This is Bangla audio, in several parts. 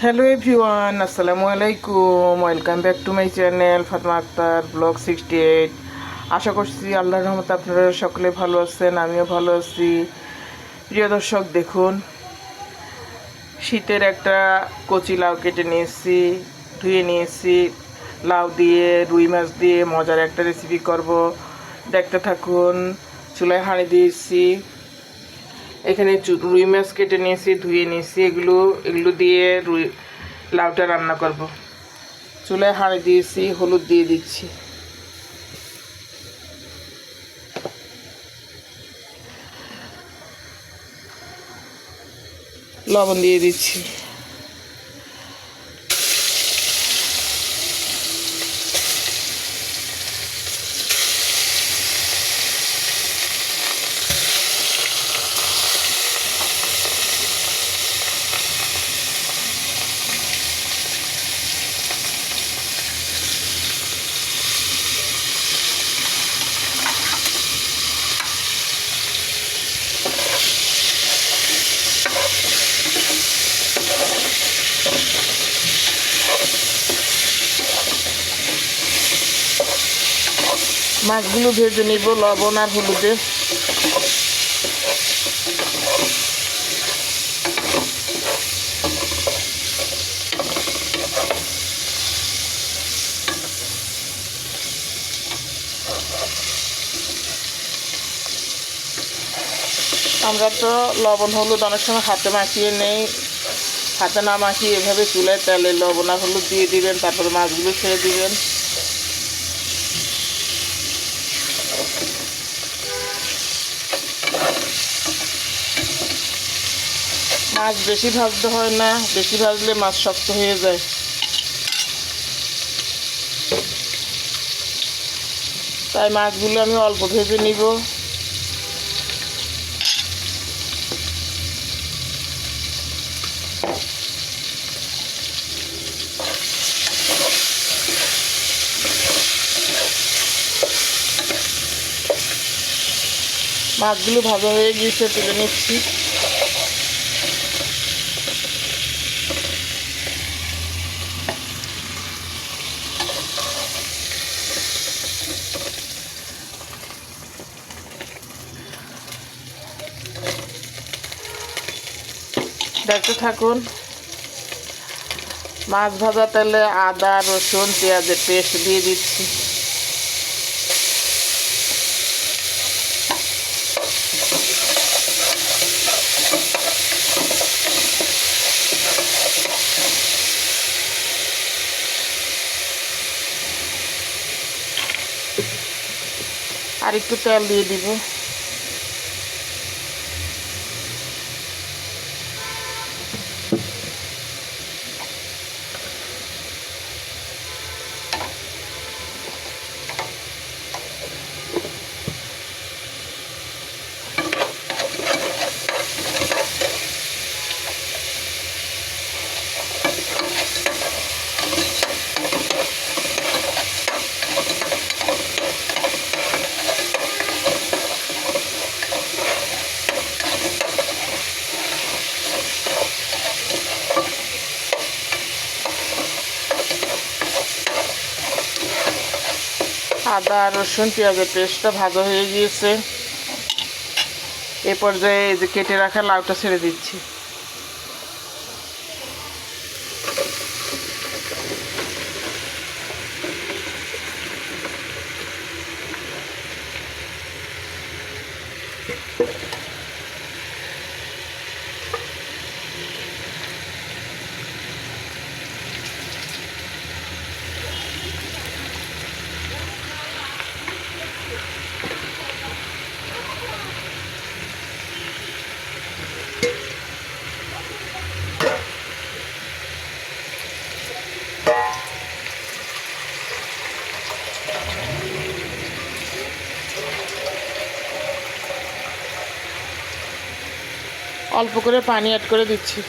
হ্যালো এভরিওয়ান, আসসালামু আলাইকুম। Welcome back to my channel Fatema Akter blog 68। আশা করছি আল্লাহর রহমতে আপনারা সকলে ভালো আছেন, আমিও ভালো আছি। প্রিয় দর্শক, দেখুন শীতের একটা কচি লাউ কেটে নিয়েছি, ধুয়ে নিয়েছি। লাউ দিয়ে রুই মাছ দিয়ে মজার একটা রেসিপি করব, দেখতে থাকুন। চুলায় হাঁড়ি দিয়েছি, এখানে রুই মাছ কেটে নিয়েছি, ধুয়ে নিয়েছি। এগুলো দিয়ে লাউটা রান্না করব। চুলায় হাঁড়ি দিয়েছি, হলুদ দিয়ে দিচ্ছি, লবণ দিয়ে দিচ্ছি। মাছগুলো ভেজে নিব লবণ আর হলুদে। আমরা তো লবণ হলুদ অনেক সময় হাতে মাখিয়ে নেই, হাতে না মাখিয়ে এভাবে চুলায় তেলে লবণ আর হলুদ দিয়ে দিবেন, তারপরে মাছগুলো ছেড়ে দিবেন। মাছ বেশি ভাজতে হয় না, বেশি ভাজলে মাছ শক্ত হয়ে যায়। তাই মাছগুলো আমি অল্প ভেজে নিব। মাছগুলো ভাজা হয়ে গিয়েছে, তুলে নিচ্ছি। দেখতে থাকুন। মাছ ভাজা তেলে আদা রসুন পেঁয়াজের পেস্ট দিয়ে দিচ্ছি। আর একটু তেল দিয়ে দিব। আদা রসুন পেঁয়াজের পেস্টটা ভাজা হয়ে গিয়েছে। এ পর্যায়ে এই যে কেটে রাখা লাউটা ছেড়ে দিচ্ছি। অল্প করে পানি অ্যাড করে দিচ্ছি।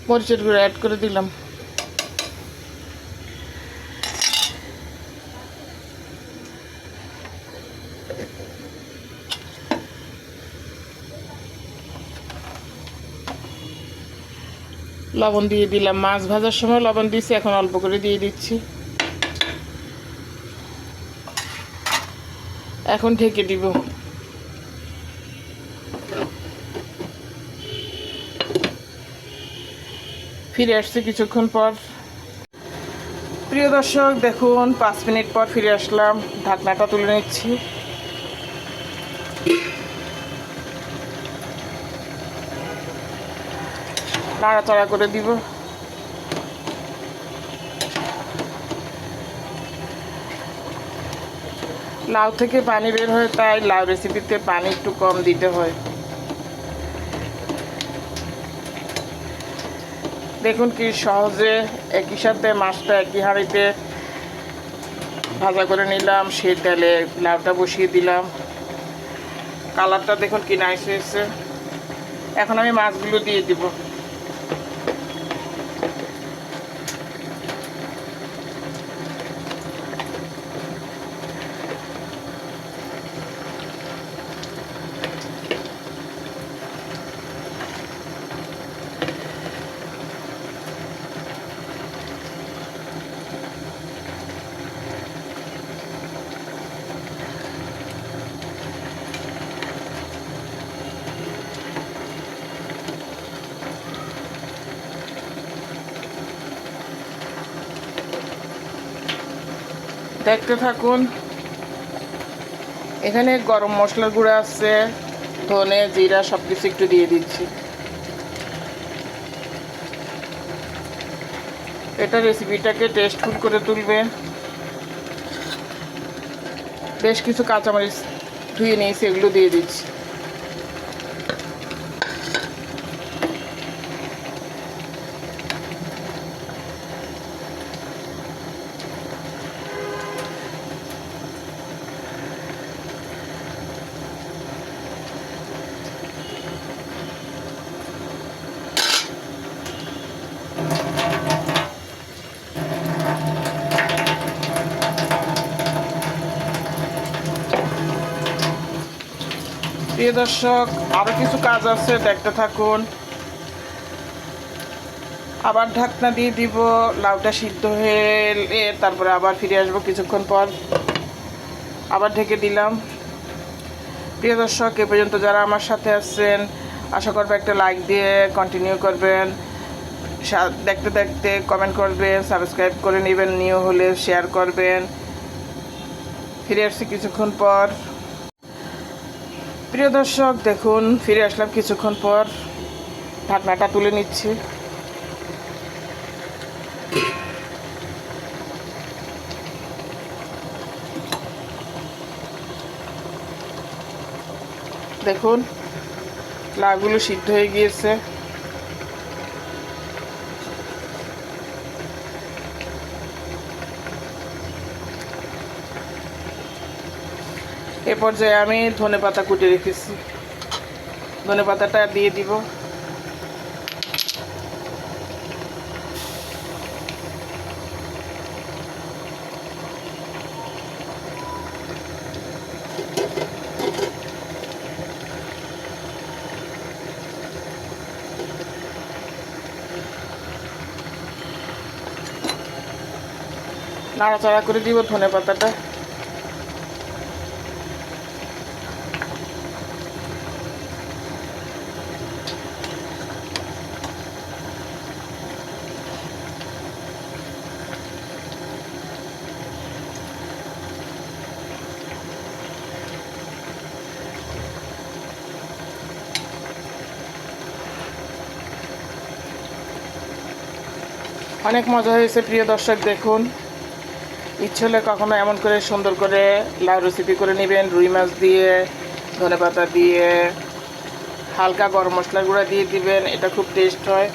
মরিচের গুঁড়ো অ্যাড করে দিলাম। লবণ দিয়ে দিলাম, মাছ ভাজার সময় লবণ দিয়েছি, এখন অল্প করে দিয়ে দিচ্ছি। এখন ঢেকে দিব। ফিরে আসছি কিছুক্ষণ পর। প্রিয় দর্শক দেখুন 5 মিনিট পর ফিরে আসলাম, ঢাকনাটা তুলে নিচ্ছি। নাড়াচাড়া করে দিব। লাউ থেকে পানি বের হয়, তাই লাউ রেসিপিতে পানি একটু কম দিতে হয়। দেখুন কি সহজে একই সাথে মাছটা একই হাঁড়িতে ভাজা করে নিলাম, সেই তেলে লাউটা বসিয়ে দিলাম। কালারটা দেখুন কি নাইস হয়েছে। এখন আমি মাছগুলো দিয়ে দিব। দেখতে থাকুন। এখানে গরম মশলার গুঁড়া আছে, ধনে জিরা সব কিছু একটু দিয়ে দিচ্ছি। এটা রেসিপিটাকে টেস্টফুল করে তুলবে। বেশ কিছু কাঁচামরিচ ধুয়ে নিয়েছি, এগুলো দিয়ে দিচ্ছি। প্রিয় দর্শক আরও কিছু কাজ আছে, দেখতে থাকুন। আবার ঢাকনা দিয়ে দিব, লাউটা সিদ্ধ হয়ে তারপরে আবার ফিরে আসবো কিছুক্ষণ পর। আবার ঢেকে দিলাম। প্রিয় দর্শক এ পর্যন্ত যারা আমার সাথে আছেন, আশা করবো একটা লাইক দিয়ে কন্টিনিউ করবেন, দেখতে দেখতে কমেন্ট করবেন, সাবস্ক্রাইব করে নেবেন, নিউ হলে শেয়ার করবেন। ফিরে আসছি কিছুক্ষণ পর। প্রিয় দর্শক দেখুন ফিরে আসলাম কিছুক্ষণ পর, ঢাকনাটা তুলে নিচ্ছি। দেখুন লাউগুলো সিদ্ধ হয়ে গিয়েছে। এ পর্যায়ে আমি ধনেপাতা কুটে রেখেছি, ধনেপাতাটা দিয়ে দিব। নাড়াচাড়া করে দিব ধনেপাতাটা। অনেক মজা হয়েছে প্রিয় দর্শক দেখুন। ইচ্ছে হলে কখনো এমন করে সুন্দর করে লাউ রেসিপি করে নেবেন, রুই মাছ দিয়ে, ধনেপাতা দিয়ে, হালকা গরম মশলার গুঁড়া দিয়ে দিবেন, এটা খুব টেস্ট হয়।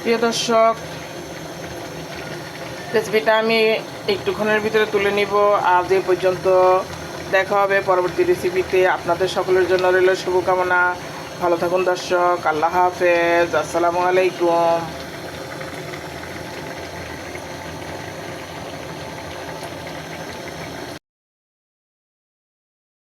প্রিয় দর্শক রেসিপিটা আমি একটুক্ষণের ভিতরে তুলে নিব। আজ এ পর্যন্ত, দেখা হবে পরবর্তী রেসিপিতে। আপনাদের সকলের জন্য রইল শুভকামনা। ভালো থাকুন দর্শক। আল্লাহ হাফেজ। আসসালামু আলাইকুম।